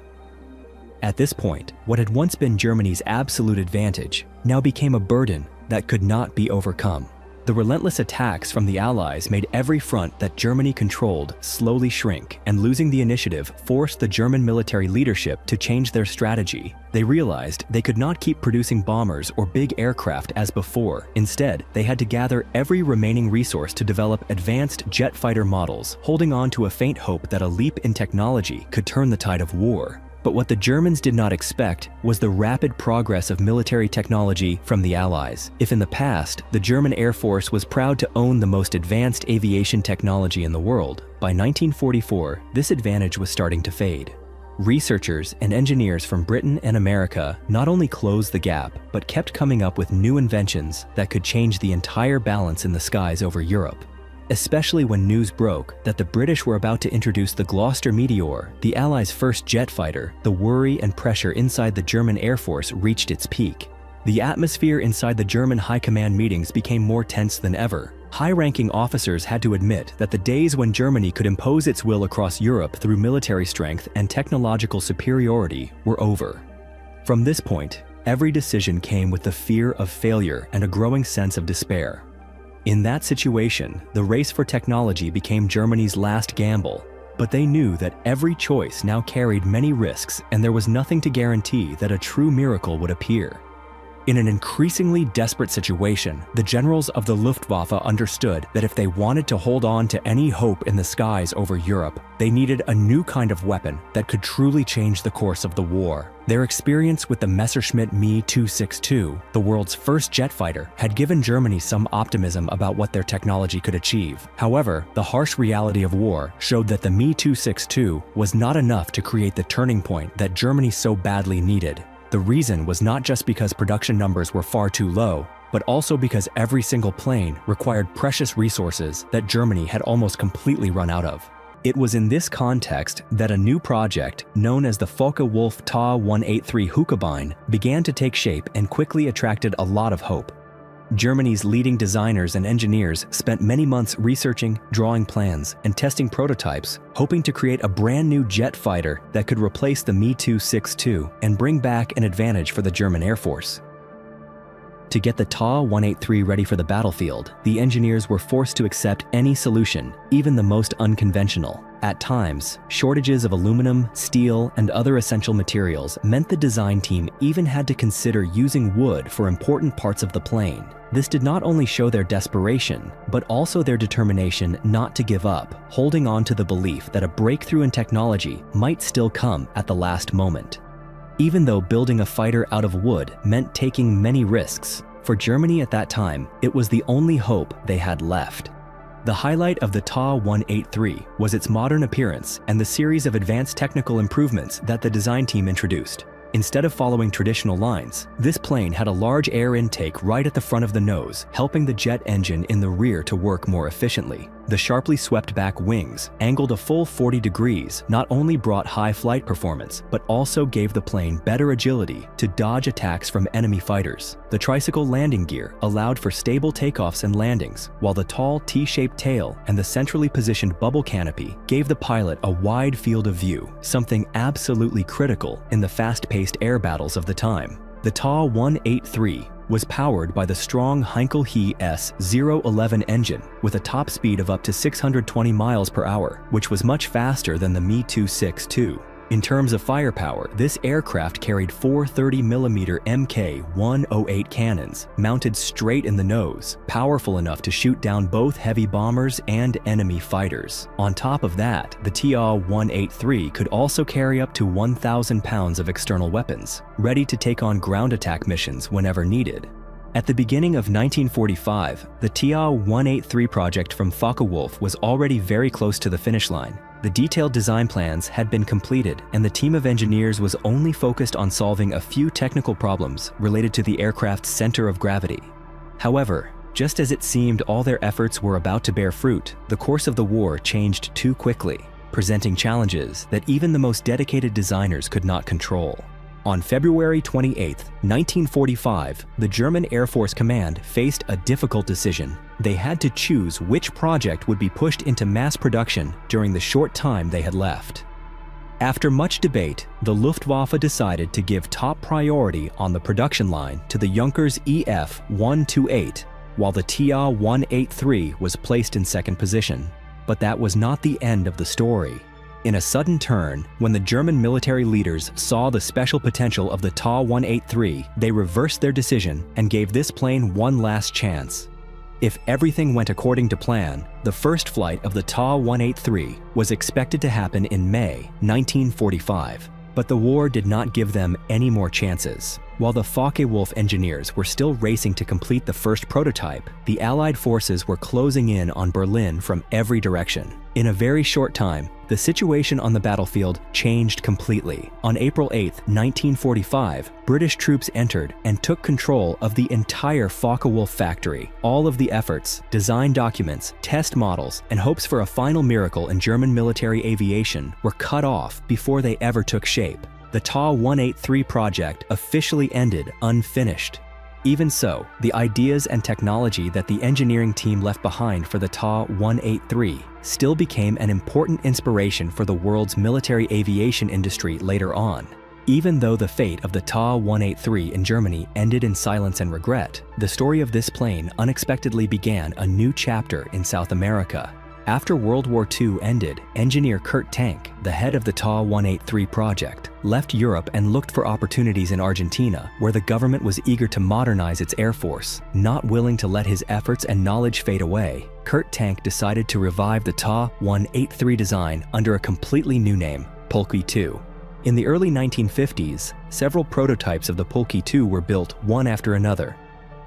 At this point, what had once been Germany's absolute advantage now became a burden that could not be overcome. The relentless attacks from the Allies made every front that Germany controlled slowly shrink, and losing the initiative forced the German military leadership to change their strategy. They realized they could not keep producing bombers or big aircraft as before. Instead, they had to gather every remaining resource to develop advanced jet fighter models, holding on to a faint hope that a leap in technology could turn the tide of war. But what the Germans did not expect was the rapid progress of military technology from the Allies. If in the past, the German Air Force was proud to own the most advanced aviation technology in the world, by 1944, this advantage was starting to fade. Researchers and engineers from Britain and America not only closed the gap, but kept coming up with new inventions that could change the entire balance in the skies over Europe. Especially when news broke that the British were about to introduce the Gloucester Meteor, the Allies' first jet fighter, the worry and pressure inside the German Air Force reached its peak. The atmosphere inside the German high command meetings became more tense than ever. High-ranking officers had to admit that the days when Germany could impose its will across Europe through military strength and technological superiority were over. From this point, every decision came with the fear of failure and a growing sense of despair. In that situation, the race for technology became Germany's last gamble, but they knew that every choice now carried many risks, and there was nothing to guarantee that a true miracle would appear. In an increasingly desperate situation, the generals of the Luftwaffe understood that if they wanted to hold on to any hope in the skies over Europe, they needed a new kind of weapon that could truly change the course of the war. Their experience with the Messerschmitt Me 262, the world's first jet fighter, had given Germany some optimism about what their technology could achieve. However, the harsh reality of war showed that the Me 262 was not enough to create the turning point that Germany so badly needed. The reason was not just because production numbers were far too low, but also because every single plane required precious resources that Germany had almost completely run out of. It was in this context that a new project, known as the Focke-Wulf Ta 183 Hukobine, began to take shape and quickly attracted a lot of hope. Germany's leading designers and engineers spent many months researching, drawing plans, and testing prototypes, hoping to create a brand new jet fighter that could replace the Me 262 and bring back an advantage for the German Air Force. To get the Ta-183 ready for the battlefield, the engineers were forced to accept any solution, even the most unconventional. At times, shortages of aluminum, steel, and other essential materials meant the design team even had to consider using wood for important parts of the plane. This did not only show their desperation, but also their determination not to give up, holding on to the belief that a breakthrough in technology might still come at the last moment. Even though building a fighter out of wood meant taking many risks, for Germany at that time, it was the only hope they had left. The highlight of the Ta-183 was its modern appearance and the series of advanced technical improvements that the design team introduced. Instead of following traditional lines, this plane had a large air intake right at the front of the nose, helping the jet engine in the rear to work more efficiently. The sharply swept back wings, angled a full 40 degrees, not only brought high flight performance, but also gave the plane better agility to dodge attacks from enemy fighters. The tricycle landing gear allowed for stable takeoffs and landings, while the tall T-shaped tail and the centrally positioned bubble canopy gave the pilot a wide field of view, something absolutely critical in the fast-paced air battles of the time. The Ta-183 was powered by the strong Heinkel He S011 engine with a top speed of up to 620 miles per hour, which was much faster than the Me-262. In terms of firepower, this aircraft carried four 30mm Mk108 cannons mounted straight in the nose, powerful enough to shoot down both heavy bombers and enemy fighters. On top of that, the Ta-183 could also carry up to 1,000 pounds of external weapons, ready to take on ground attack missions whenever needed. At the beginning of 1945, the Ta-183 project from Focke-Wulf was already very close to the finish line. The detailed design plans had been completed, and the team of engineers was only focused on solving a few technical problems related to the aircraft's center of gravity. However, just as it seemed all their efforts were about to bear fruit, the course of the war changed too quickly, presenting challenges that even the most dedicated designers could not control. On February 28, 1945, the German Air Force Command faced a difficult decision. They had to choose which project would be pushed into mass production during the short time they had left. After much debate, the Luftwaffe decided to give top priority on the production line to the Junkers EF-128, while the Ta-183 was placed in second position. But that was not the end of the story. In a sudden turn, when the German military leaders saw the special potential of the Ta-183, they reversed their decision and gave this plane one last chance. If everything went according to plan, the first flight of the Ta-183 was expected to happen in May 1945. But the war did not give them any more chances. While the Focke-Wulf engineers were still racing to complete the first prototype, the Allied forces were closing in on Berlin from every direction. In a very short time, the situation on the battlefield changed completely. On April 8, 1945, British troops entered and took control of the entire Focke-Wulf factory. All of the efforts, design documents, test models, and hopes for a final miracle in German military aviation were cut off before they ever took shape. The Ta-183 project officially ended unfinished. Even so, the ideas and technology that the engineering team left behind for the Ta-183 still became an important inspiration for the world's military aviation industry later on. Even though the fate of the Ta-183 in Germany ended in silence and regret, the story of this plane unexpectedly began a new chapter in South America. After World War II ended, engineer Kurt Tank, the head of the Ta-183 project, left Europe and looked for opportunities in Argentina, where the government was eager to modernize its air force. Not willing to let his efforts and knowledge fade away, Kurt Tank decided to revive the Ta-183 design under a completely new name, Polki II. In the early 1950s, several prototypes of the Polki II were built one after another.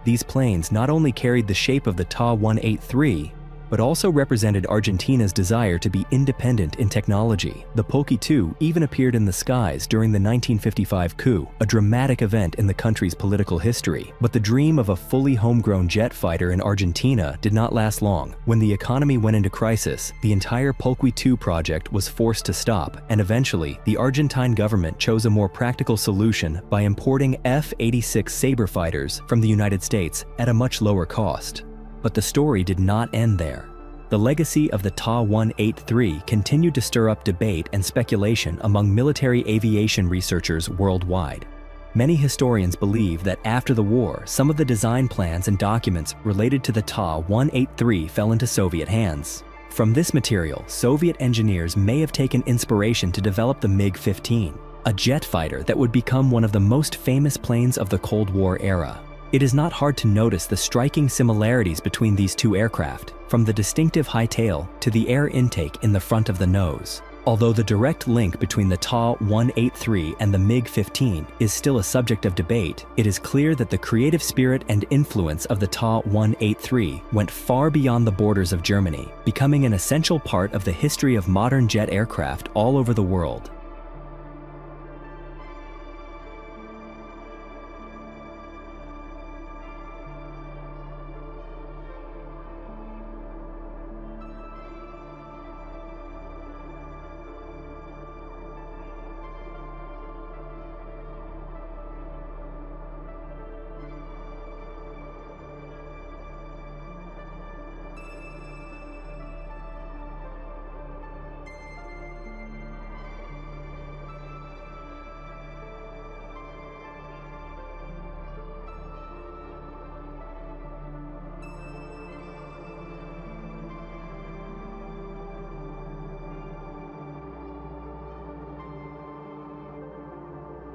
These planes not only carried the shape of the Ta-183, but also represented Argentina's desire to be independent in technology. The Polki II even appeared in the skies during the 1955 coup, a dramatic event in the country's political history. But the dream of a fully homegrown jet fighter in Argentina did not last long. When the economy went into crisis, the entire Polki II project was forced to stop, and eventually, the Argentine government chose a more practical solution by importing F-86 Sabre fighters from the United States at a much lower cost. But the story did not end there. The legacy of the Ta-183 continued to stir up debate and speculation among military aviation researchers worldwide. Many historians believe that after the war, some of the design plans and documents related to the Ta-183 fell into Soviet hands. From this material, Soviet engineers may have taken inspiration to develop the MiG-15, a jet fighter that would become one of the most famous planes of the Cold War era. It is not hard to notice the striking similarities between these two aircraft, from the distinctive high tail to the air intake in the front of the nose. Although the direct link between the Ta-183 and the MiG-15 is still a subject of debate, it is clear that the creative spirit and influence of the Ta-183 went far beyond the borders of Germany, becoming an essential part of the history of modern jet aircraft all over the world.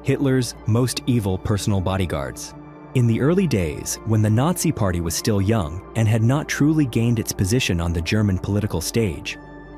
Hitler's most evil personal bodyguards. In the early days, when the Nazi Party was still young and had not truly gained its position on the German political stage,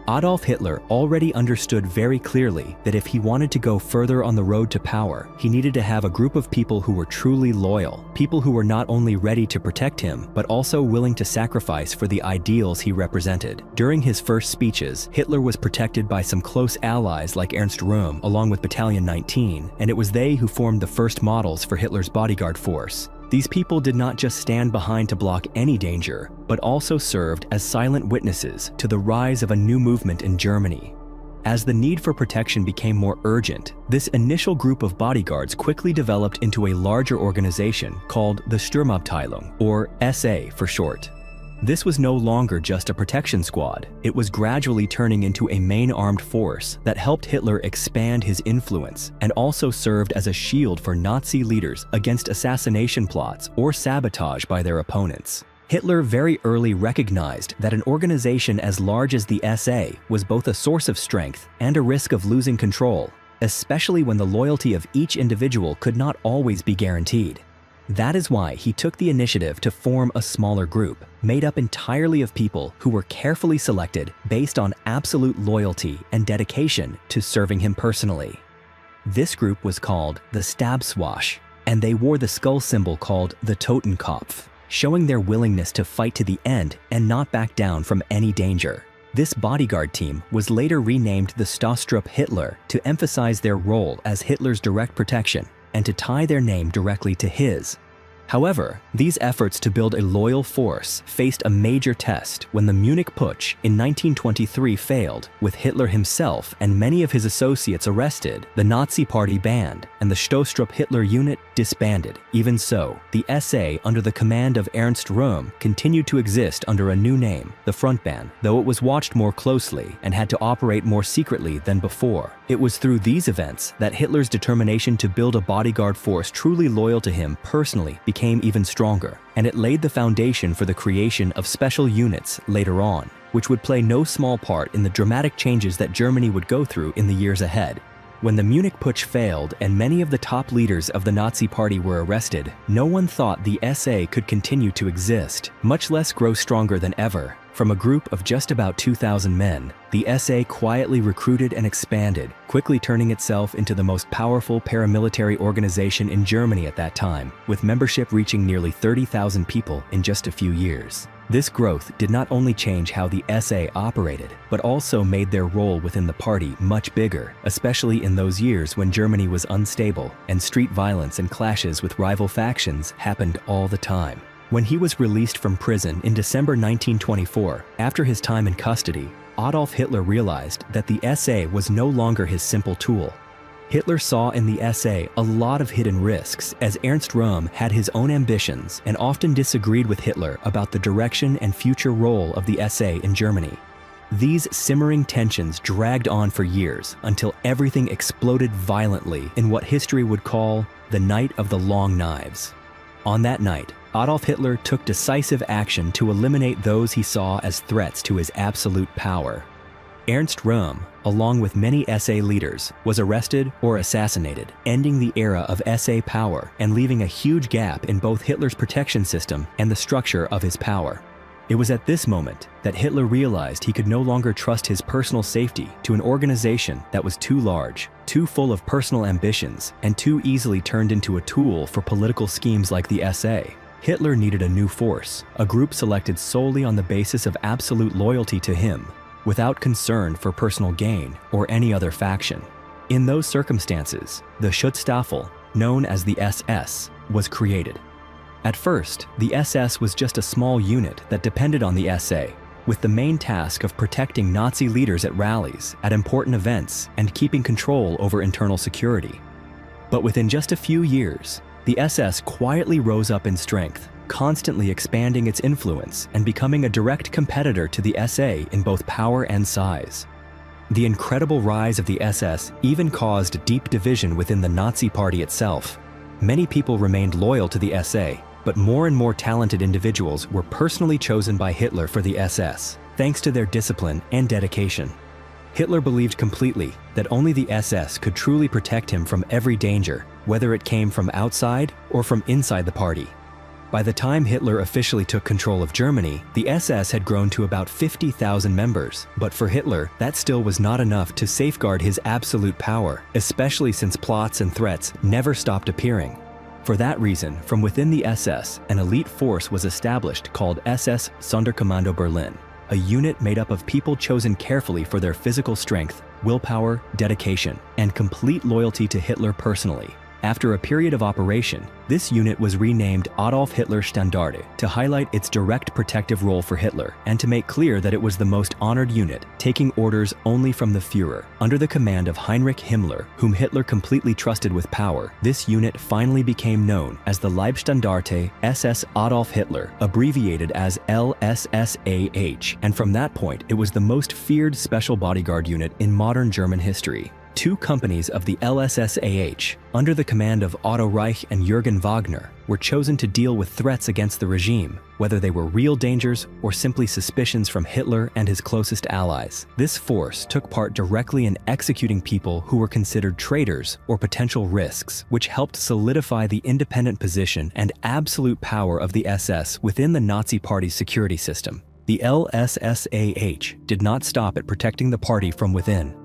Adolf Hitler already understood very clearly that if he wanted to go further on the road to power, he needed to have a group of people who were truly loyal, people who were not only ready to protect him, but also willing to sacrifice for the ideals he represented. During his first speeches, Hitler was protected by some close allies like Ernst Röhm, along with Battalion 19, and it was they who formed the first models for Hitler's bodyguard force. These people did not just stand behind to block any danger, but also served as silent witnesses to the rise of a new movement in Germany. As the need for protection became more urgent, this initial group of bodyguards quickly developed into a larger organization called the Sturmabteilung, or SA for short. This was no longer just a protection squad. It was gradually turning into a main armed force that helped Hitler expand his influence and also served as a shield for Nazi leaders against assassination plots or sabotage by their opponents. Hitler very early recognized that an organization as large as the SA was both a source of strength and a risk of losing control, especially when the loyalty of each individual could not always be guaranteed. That is why he took the initiative to form a smaller group, made up entirely of people who were carefully selected based on absolute loyalty and dedication to serving him personally. This group was called the Stabswache, and they wore the skull symbol called the Totenkopf, showing their willingness to fight to the end and not back down from any danger. This bodyguard team was later renamed the Stoßtrupp Hitler to emphasize their role as Hitler's direct protection and to tie their name directly to his. However, these efforts to build a loyal force faced a major test when the Munich Putsch in 1923 failed, with Hitler himself and many of his associates arrested, the Nazi Party banned, and the Stoßtrupp Hitler unit disbanded. Even so, the SA under the command of Ernst Röhm continued to exist under a new name, the Frontbahn, though it was watched more closely and had to operate more secretly than before. It was through these events that Hitler's determination to build a bodyguard force truly loyal to him personally became even stronger, and it laid the foundation for the creation of special units later on, which would play no small part in the dramatic changes that Germany would go through in the years ahead. When the Munich Putsch failed and many of the top leaders of the Nazi Party were arrested, no one thought the SA could continue to exist, much less grow stronger than ever. From a group of just about 2,000 men, the SA quietly recruited and expanded, quickly turning itself into the most powerful paramilitary organization in Germany at that time, with membership reaching nearly 30,000 people in just a few years. This growth did not only change how the SA operated, but also made their role within the party much bigger, especially in those years when Germany was unstable and street violence and clashes with rival factions happened all the time. When he was released from prison in December 1924, after his time in custody, Adolf Hitler realized that the SA was no longer his simple tool. Hitler saw in the SA a lot of hidden risks, as Ernst Röhm had his own ambitions and often disagreed with Hitler about the direction and future role of the SA in Germany. These simmering tensions dragged on for years until everything exploded violently in what history would call the Night of the Long Knives. On that night, Adolf Hitler took decisive action to eliminate those he saw as threats to his absolute power. Ernst Röhm, along with many SA leaders, was arrested or assassinated, ending the era of SA power and leaving a huge gap in both Hitler's protection system and the structure of his power. It was at this moment that Hitler realized he could no longer trust his personal safety to an organization that was too large, too full of personal ambitions, and too easily turned into a tool for political schemes like the SA. Hitler needed a new force, a group selected solely on the basis of absolute loyalty to him, without concern for personal gain or any other faction. In those circumstances, the Schutzstaffel, known as the SS, was created. At first, the SS was just a small unit that depended on the SA, with the main task of protecting Nazi leaders at rallies, at important events, and keeping control over internal security. But within just a few years, the SS quietly rose up in strength, constantly expanding its influence and becoming a direct competitor to the SA in both power and size. The incredible rise of the SS even caused deep division within the Nazi Party itself. Many people remained loyal to the SA, but more and more talented individuals were personally chosen by Hitler for the SS, thanks to their discipline and dedication. Hitler believed completely that only the SS could truly protect him from every danger, whether it came from outside or from inside the party. By the time Hitler officially took control of Germany, the SS had grown to about 50,000 members, but for Hitler, that still was not enough to safeguard his absolute power, especially since plots and threats never stopped appearing. For that reason, from within the SS, an elite force was established called SS Sonderkommando Berlin, a unit made up of people chosen carefully for their physical strength, willpower, dedication, and complete loyalty to Hitler personally. After a period of operation, this unit was renamed Adolf Hitler Standarte to highlight its direct protective role for Hitler and to make clear that it was the most honored unit, taking orders only from the Führer. Under the command of Heinrich Himmler, whom Hitler completely trusted with power, this unit finally became known as the Leibstandarte SS Adolf Hitler, abbreviated as LSSAH, and from that point it was the most feared special bodyguard unit in modern German history. Two companies of the LSSAH, under the command of Otto Reich and Jürgen Wagner, were chosen to deal with threats against the regime, whether they were real dangers or simply suspicions from Hitler and his closest allies. This force took part directly in executing people who were considered traitors or potential risks, which helped solidify the independent position and absolute power of the SS within the Nazi Party's security system. The LSSAH did not stop at protecting the party from within.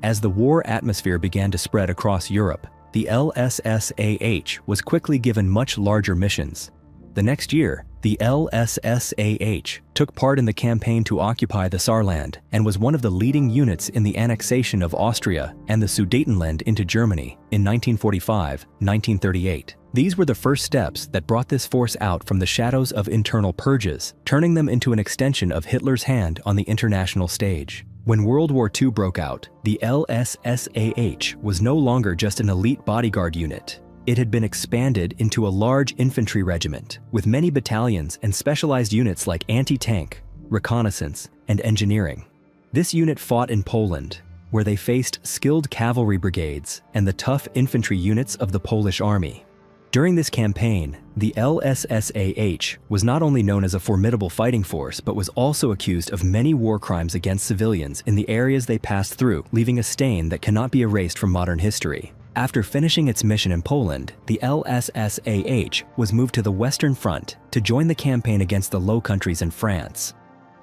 As the war atmosphere began to spread across Europe, the LSSAH was quickly given much larger missions. The next year, the LSSAH took part in the campaign to occupy the Saarland and was one of the leading units in the annexation of Austria and the Sudetenland into Germany in 1945-1938. These were the first steps that brought this force out from the shadows of internal purges, turning them into an extension of Hitler's hand on the international stage. When World War II broke out, the LSSAH was no longer just an elite bodyguard unit. It had been expanded into a large infantry regiment, with many battalions and specialized units like anti-tank, reconnaissance, and engineering. This unit fought in Poland, where they faced skilled cavalry brigades and the tough infantry units of the Polish army. During this campaign, the LSSAH was not only known as a formidable fighting force, but was also accused of many war crimes against civilians in the areas they passed through, leaving a stain that cannot be erased from modern history. After finishing its mission in Poland, the LSSAH was moved to the Western Front to join the campaign against the Low Countries in France.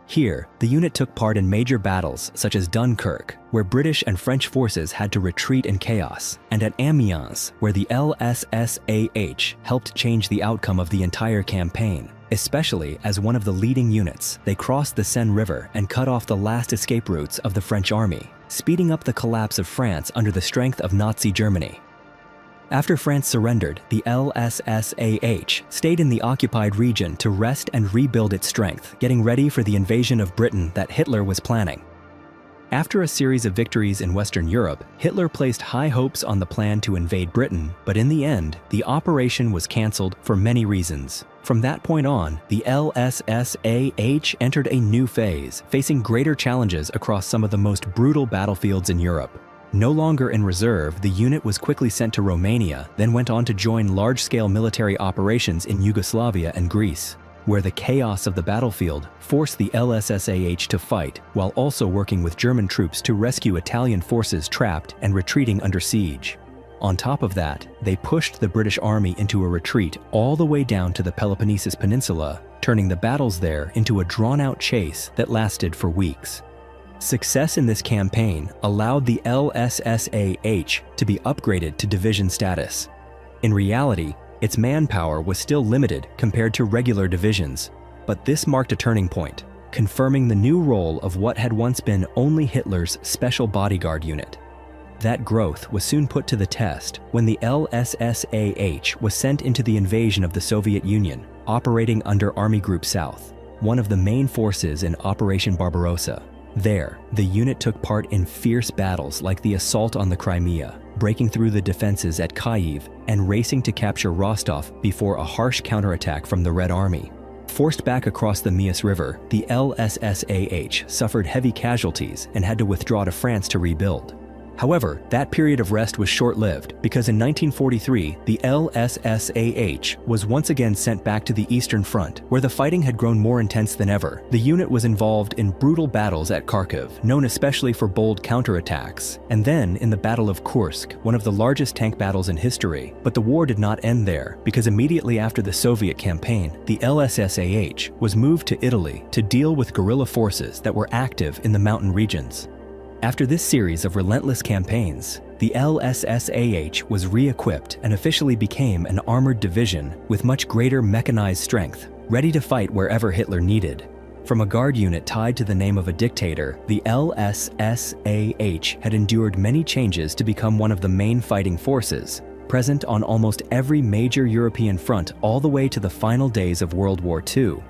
Here, the unit took part in major battles such as Dunkirk, where British and French forces had to retreat in chaos, and at Amiens, where the LSSAH helped change the outcome of the entire campaign. Especially as one of the leading units, they crossed the Seine River and cut off the last escape routes of the French army, speeding up the collapse of France under the strength of Nazi Germany. After France surrendered, the LSSAH stayed in the occupied region to rest and rebuild its strength, getting ready for the invasion of Britain that Hitler was planning. After a series of victories in Western Europe, Hitler placed high hopes on the plan to invade Britain, but in the end, the operation was cancelled for many reasons. From that point on, the LSSAH entered a new phase, facing greater challenges across some of the most brutal battlefields in Europe. No longer in reserve, the unit was quickly sent to Romania, then went on to join large-scale military operations in Yugoslavia and Greece, where the chaos of the battlefield forced the LSSAH to fight, while also working with German troops to rescue Italian forces trapped and retreating under siege. On top of that, they pushed the British Army into a retreat all the way down to the Peloponnesus Peninsula, turning the battles there into a drawn-out chase that lasted for weeks. Success in this campaign allowed the LSSAH to be upgraded to division status. In reality, its manpower was still limited compared to regular divisions, but this marked a turning point, confirming the new role of what had once been only Hitler's special bodyguard unit. That growth was soon put to the test when the LSSAH was sent into the invasion of the Soviet Union, operating under Army Group South, one of the main forces in Operation Barbarossa. There, the unit took part in fierce battles like the assault on the Crimea, breaking through the defenses at Kyiv and racing to capture Rostov before a harsh counterattack from the Red Army. Forced back across the Mias River, the LSSAH suffered heavy casualties and had to withdraw to France to rebuild. However, that period of rest was short-lived because in 1943, the LSSAH was once again sent back to the Eastern Front, where the fighting had grown more intense than ever. The unit was involved in brutal battles at Kharkiv, known especially for bold counterattacks, and then in the Battle of Kursk, one of the largest tank battles in history. But the war did not end there, because immediately after the Soviet campaign, the LSSAH was moved to Italy to deal with guerrilla forces that were active in the mountain regions. After this series of relentless campaigns, the LSSAH was re-equipped and officially became an armored division with much greater mechanized strength, ready to fight wherever Hitler needed. From a guard unit tied to the name of a dictator, the LSSAH had endured many changes to become one of the main fighting forces, present on almost every major European front all the way to the final days of World War II.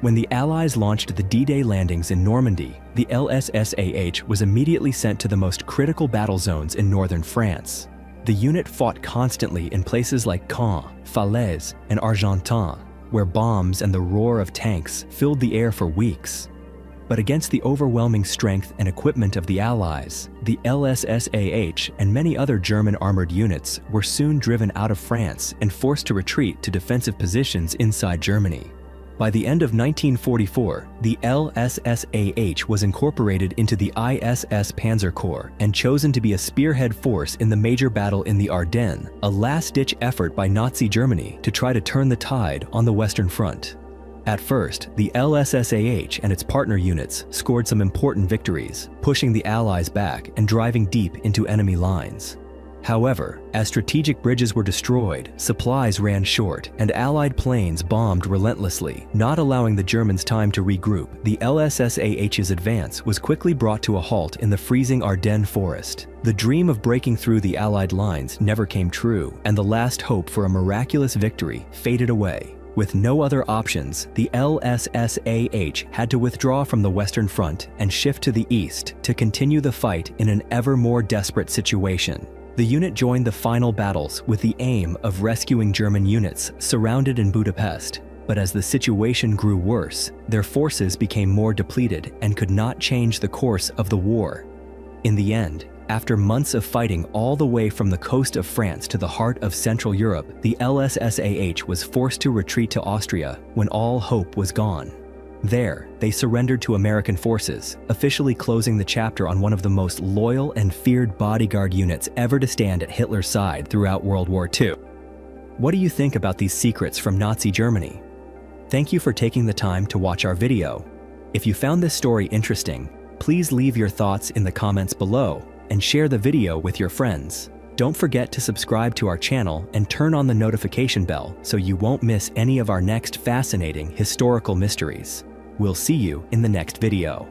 When the Allies launched the D-Day landings in Normandy, the LSSAH was immediately sent to the most critical battle zones in northern France. The unit fought constantly in places like Caen, Falaise, and Argentan, where bombs and the roar of tanks filled the air for weeks. But against the overwhelming strength and equipment of the Allies, the LSSAH and many other German armored units were soon driven out of France and forced to retreat to defensive positions inside Germany. By the end of 1944, the LSSAH was incorporated into the ISS Panzer Corps and chosen to be a spearhead force in the major battle in the Ardennes, a last-ditch effort by Nazi Germany to try to turn the tide on the Western Front. At first, the LSSAH and its partner units scored some important victories, pushing the Allies back and driving deep into enemy lines. However, as strategic bridges were destroyed, supplies ran short, and Allied planes bombed relentlessly, not allowing the Germans time to regroup. The LSSAH's advance was quickly brought to a halt in the freezing Ardennes forest. The dream of breaking through the Allied lines never came true, and the last hope for a miraculous victory faded away. With no other options, the LSSAH had to withdraw from the Western Front and shift to the east to continue the fight in an ever more desperate situation. The unit joined the final battles with the aim of rescuing German units surrounded in Budapest. But as the situation grew worse, their forces became more depleted and could not change the course of the war. In the end, after months of fighting all the way from the coast of France to the heart of Central Europe, the LSSAH was forced to retreat to Austria when all hope was gone. There, they surrendered to American forces, officially closing the chapter on one of the most loyal and feared bodyguard units ever to stand at Hitler's side throughout World War II. What do you think about these secrets from Nazi Germany? Thank you for taking the time to watch our video. If you found this story interesting, please leave your thoughts in the comments below and share the video with your friends. Don't forget to subscribe to our channel and turn on the notification bell so you won't miss any of our next fascinating historical mysteries. We'll see you in the next video.